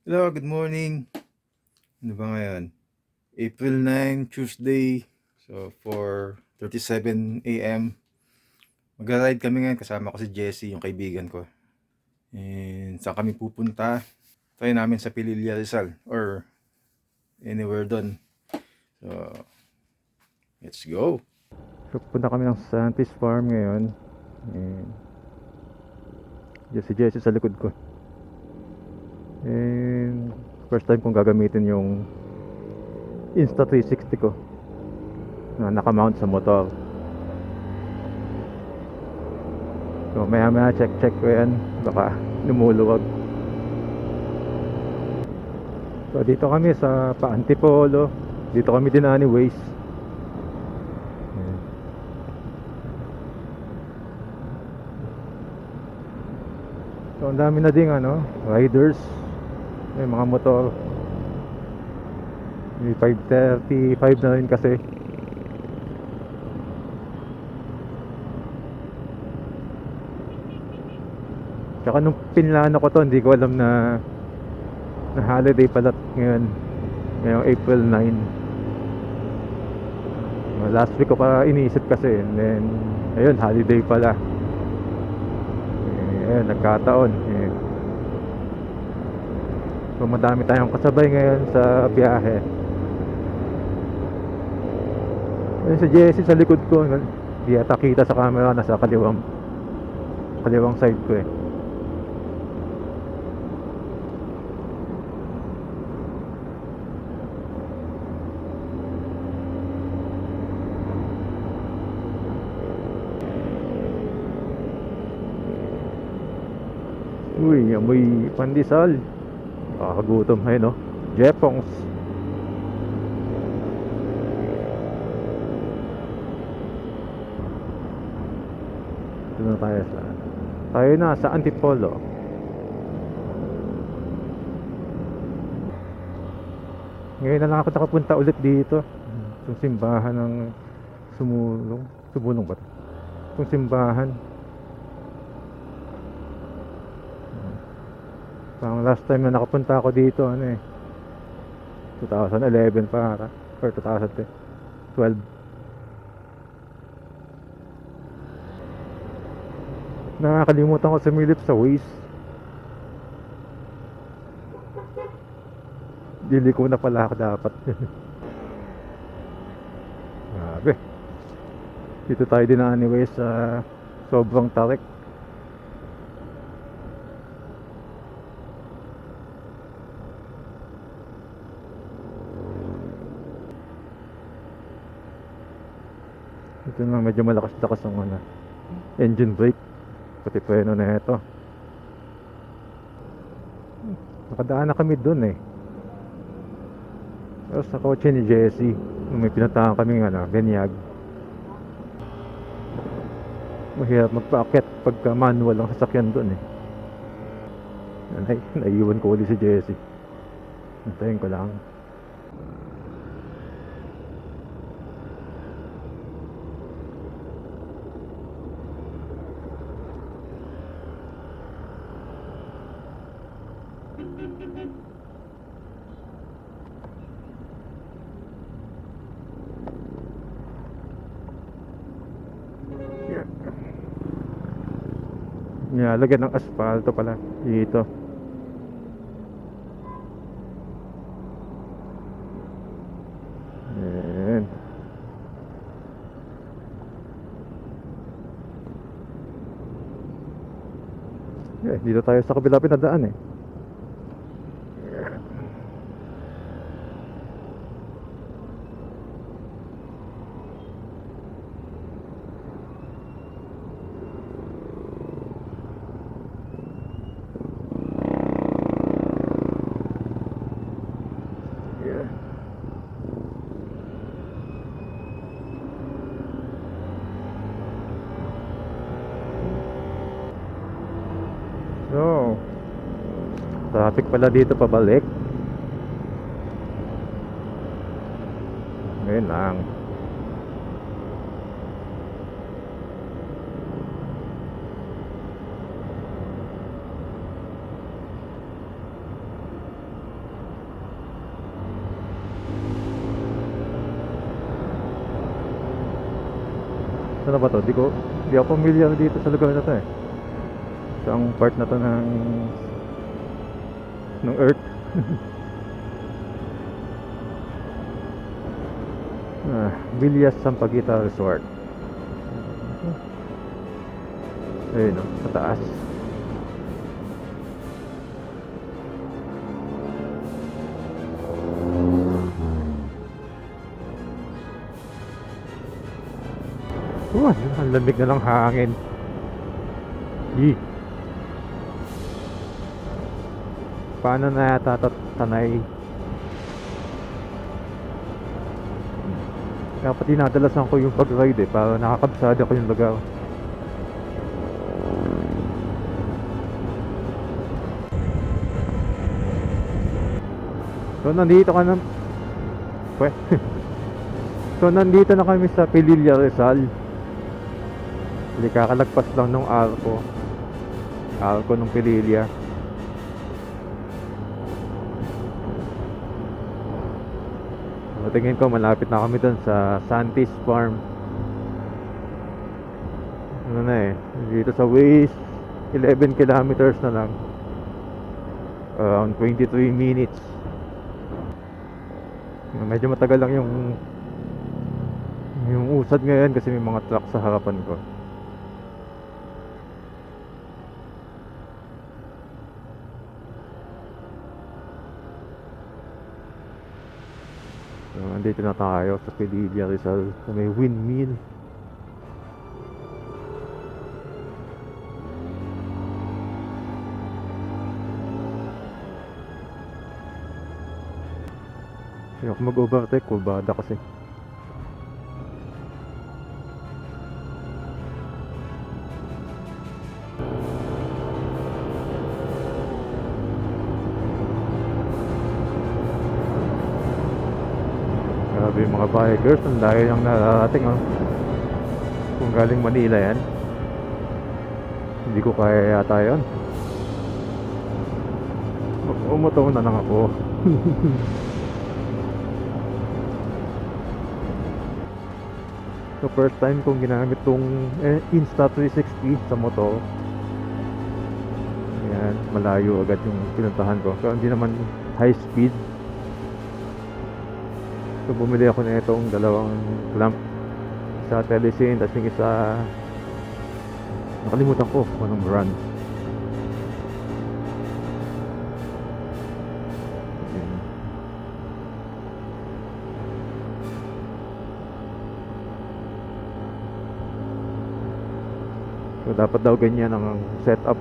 Hello, good morning. Ano ba ngayon? April 9, Tuesday. So, 4:37 a.m. Magra-ride kami ngayon. Kasama ko si Jesse, yung kaibigan ko. And saan kami pupunta? Try namin sa Pililla, Rizal. Or anywhere doon. So, let's go. So, punta kami ng Santis Farm ngayon. And si Jesse sa likod ko. And first time kong gagamitin yung Insta360 ko na nakamount sa motor. So maya maya check ko yan, baka lumuluwag. So dito kami sa Antipolo. Dito kami dinaan ni Waze. So ang dami na ding riders. May mga motor. May 5:35 na rin kasi. Tsaka nung pinlano ko to, hindi ko alam na holiday pala ngayon. Ngayong April 9. Last week ko pa iniisip kasi. And then, ayun, holiday pala. Ayun, nagkataon. So madami tayong kasabay ngayon sa biyahe. Ayun si Jesse sa likod ko. Di ata kita sa camera, nasa kaliwang side ko eh. Uy, amoy pandesal. Kakagutom ay no. Jepongs. Ito na tayo sa Antipolo. Ngayon na lang ako nakapunta ulit dito. Itong simbahan ng Sumulong ba ito? Itong simbahan. Parang last time na nakapunta ako dito 2011 pa or 2012. Nakakalimutan ko sumilip sa Waze. Dili ko na pala ako dapat. Grabe. Dito tayo din na anyway sa sobrang tarik. Ito na medyo malakas-lakas ang engine brake. Pati preno na ito. Nakadaan na kami dun pero sa kotse ni Jesse nung may pinuntahan kaming Benyag. Mahirap magpa-akit pagka manual ang sasakyan dun naiiwan ko ulit si Jesse. Hintayin ko lang. Lagyan ng asfalto pala dito. Ayan. Dito tayo sa kabila pinadaan So, traffic pala dito pabalik. Ngayon lang. Ano ba to? Di ako familiar dito sa lugar na to eh. Saang part na to ng Earth. Villas Sampaguita Resort. Ayun no, sa taas. Ang lamig na ng hangin. Yee. Paano na yata tanay? Dapat dinadalasan ko yung pag-ride eh, para nakakabsada ko yung lugar. So nandito ka na. So nandito na kami sa Pililla Rizal. Hindi, kakalagpas lang ng arko ng Pililla. So, tingin ko malapit na kami dun sa Santis Farm. Ano na eh, dito sa Waze 11 kilometers na lang, around 23 minutes. Medyo matagal lang yung usad ngayon kasi may mga truck sa harapan ko. So, andito na tayo sa Pililla Rizal, sa may windmill. Ayoko mag-overtake, kubada kasi. Grabe yung mga bikers, ang dahil yung nararating oh. Kung galing Manila yan, hindi ko kaya yata yun. Umuto na lang ako. So first time kong ginamit tong Insta360 sa motor. Ayan, malayo agad yung pinuntahan ko. So hindi naman high speed. So bumili ako na itong dalawang clamp, sa Telesin, tapos yung isa nakalimutan ko kung anong brand. So dapat daw ganyan ang setup,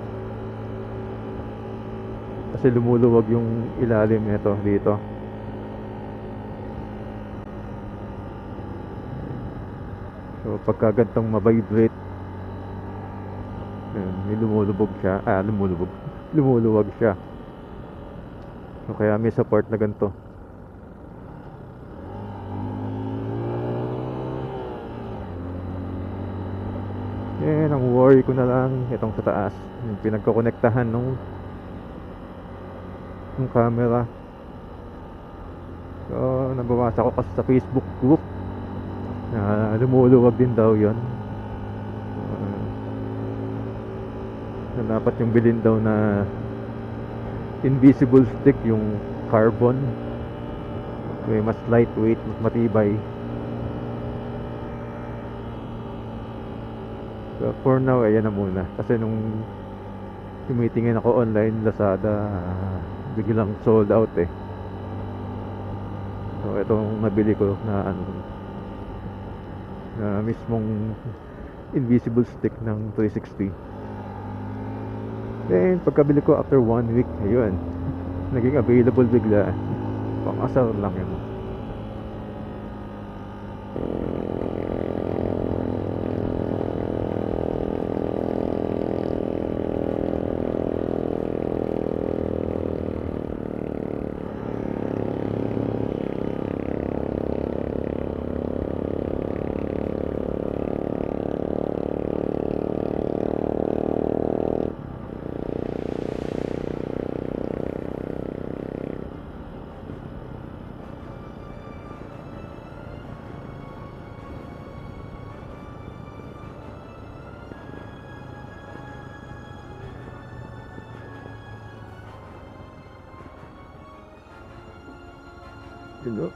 kasi lumuluwag yung ilalim nito dito. So pagka gantong mabibrate, may lumuluwag siya. So kaya may support na ganito. Yan ang worry ko na lang, itong sa taas, yung pinagkokonektahan nung camera. So nababasa ko kasi sa Facebook group na lumuluwag din daw yun, na dapat yung bilhin daw na invisible stick, yung carbon, may mas lightweight, mas matibay. So for now, ayan na muna. Kasi nung tumitingin ako online, Lazada, biglang sold out eh. So itong nabili ko na na mismong invisible stick ng 360. Then pagkabili ko after 1 week, ayun, naging available bigla. Pang-asar lang yun. Hello.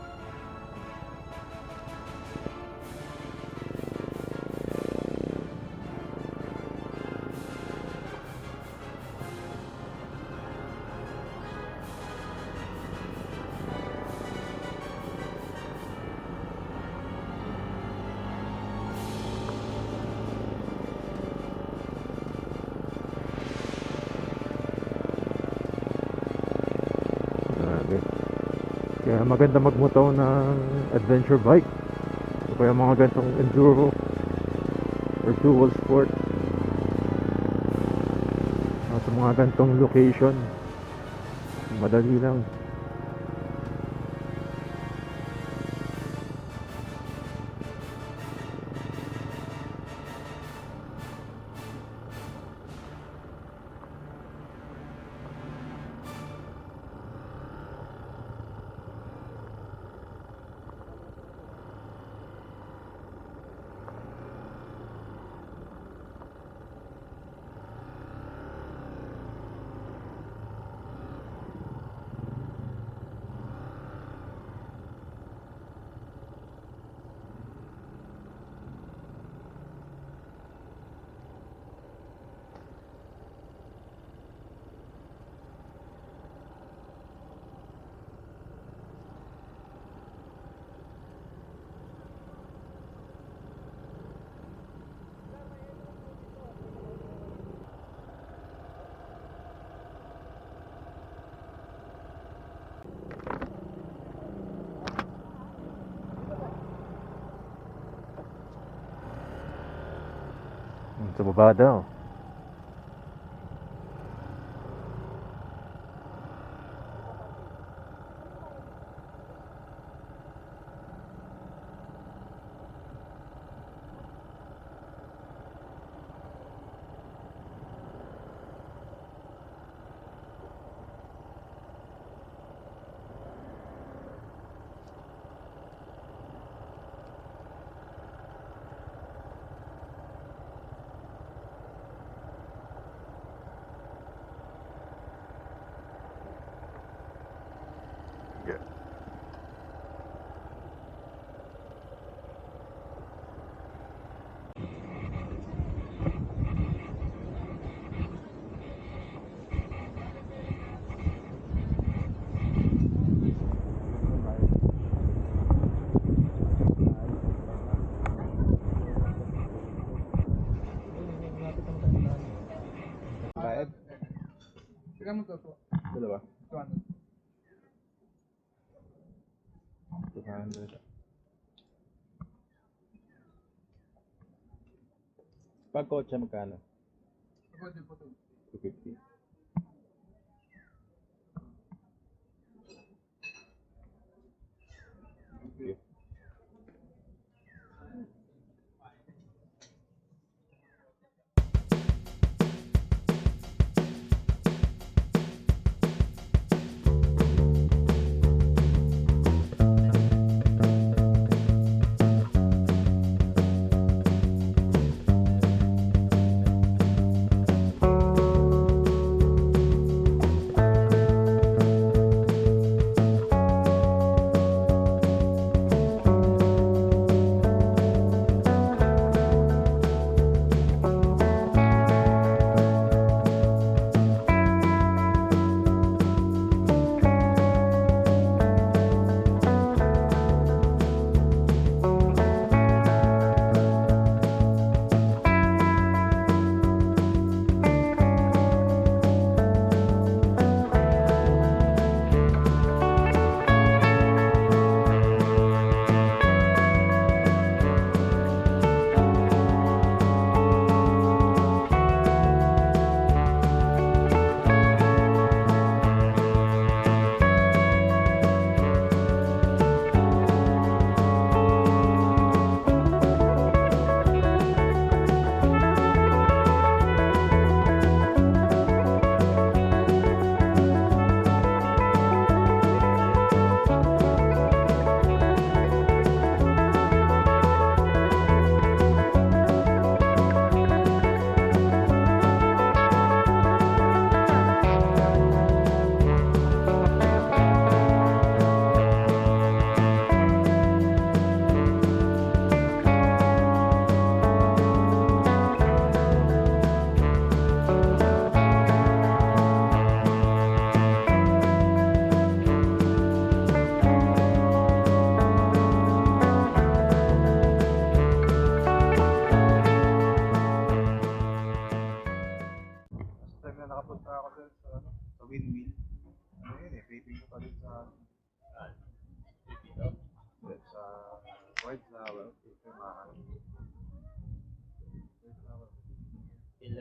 Grabe. Kaya maganda magmoto ng adventure bike. O kaya mga gantong enduro or dual sport. Sa mga gantong location, madali lang. Sa baba daw. Bayad? Tignan mo to. Dalawa? 200. 200. Pag kotse magkano? Pwede po to. 250. Okay.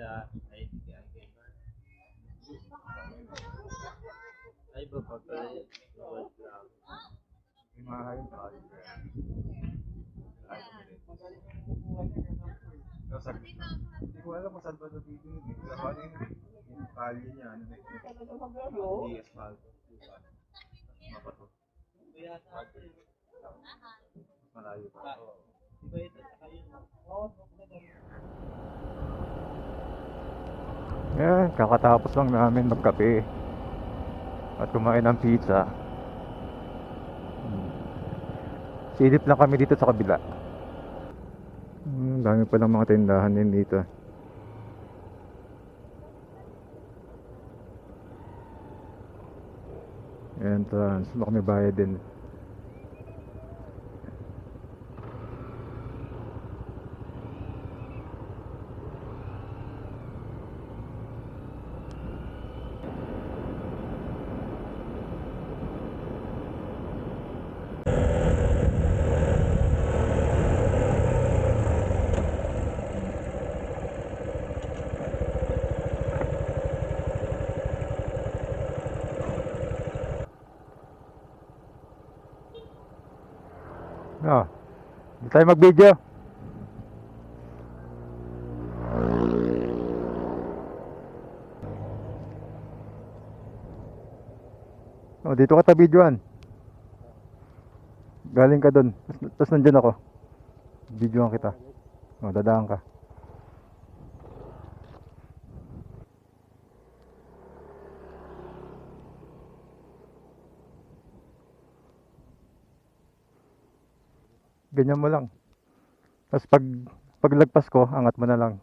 Ay, ba pa pala yun? Hindi ko alam kung saan ba ito dito. Pero ano yung kalye niya, ano na hindi asphalt. Mapato. Malayo pa. Yan, kakatapos lang namin magkape at kumain ng pizza. Silip lang kami dito sa kabila. Dami pa lang mga tindahan din dito. Entrance, baka may bayad din. Oh, di tayo mag-video. Oh, dito ka ta-videoan. Galing ka dun. Tapos nandyan ako. Videoan kita. Oh, dadaan ka. Ganyan mo lang. Tapos paglagpas ko, angat mo na lang.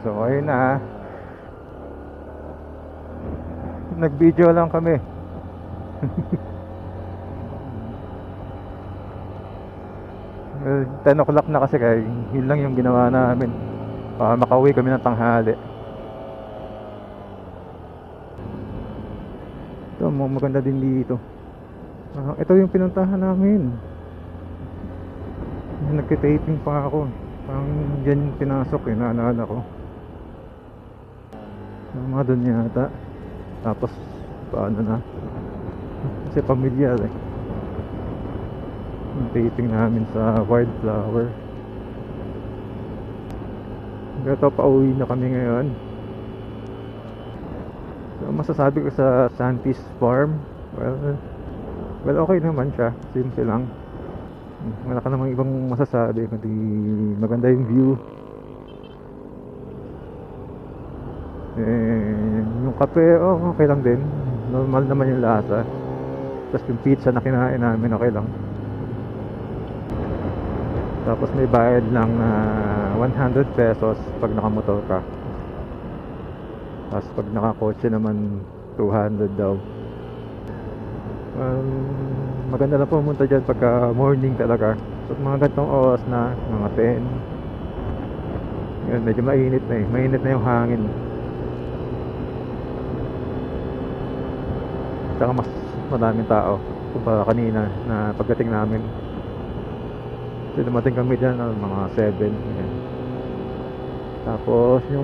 So ayun na. Nag-video lang kami. Well, 10 o'clock na kasi kaya yun lang yung ginawa namin. Makauwi kami ng tanghali. Ito, maganda din dito. Ito yung pinuntahan namin. Nagtitaping pa ako. Parang dyan yung pinasok naalala ko. Mga doon yata. Tapos, paano na? Kasi pamilyar eh. Yung taping namin sa Wildflower. Ito, pauwi na kami ngayon. So, masasabi ko sa Santis Farm, well okay naman siya, simple lang. Wala ka namang ibang masasabi kundi maganda yung view. Yung kape, okay lang din, normal naman yung lasa. Tapos yung pizza na kinain namin, okay lang. Tapos may bayad lang na 100 pesos pag nakamotor ka. Tapos pag nakakotse naman 200 daw. Maganda na pumunta dyan pagka morning talaga. So mga gantong oras na, mga 10. Yun, medyo mainit na eh. Mainit na yung hangin. Tsaka mas madaming tao kumpara kanina na pagdating namin. So dumating kami dyan mga 7. Yan. Tapos yung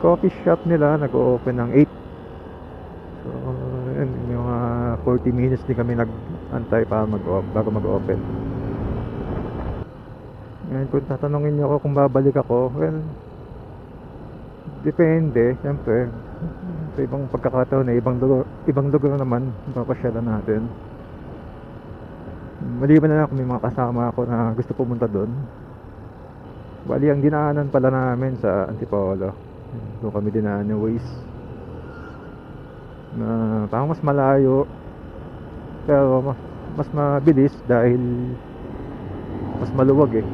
coffee shop nila nag-open ng 8. So yun, yung 40 minutes din kami nag-antay pa bago mag-open. Ngayon kung tatanungin niyo ako kung babalik ako, well, depende, syempre. Sa ibang pagkakataon na ibang lugar naman papasyalan natin. Maliban na lang kung may mga kasama ako na gusto pumunta doon. Bali ang dinaanan pala namin sa Antipolo. Doon kami dinaan yung ways na parang mas malayo pero mas mabilis dahil mas maluwag eh.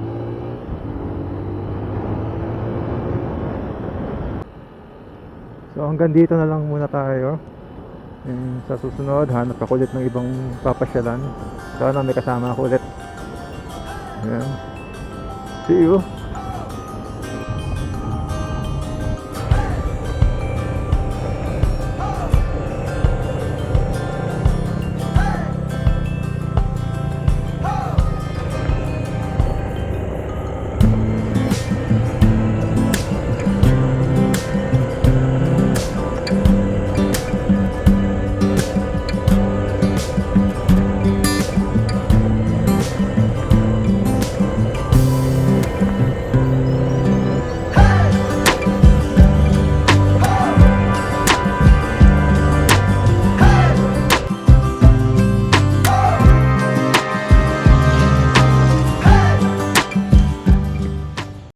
So hanggang dito na lang muna tayo. Sa susunod hanap ako ulit ng ibang papasyalan. Sana may kasama ako ulit. Ayan. See you.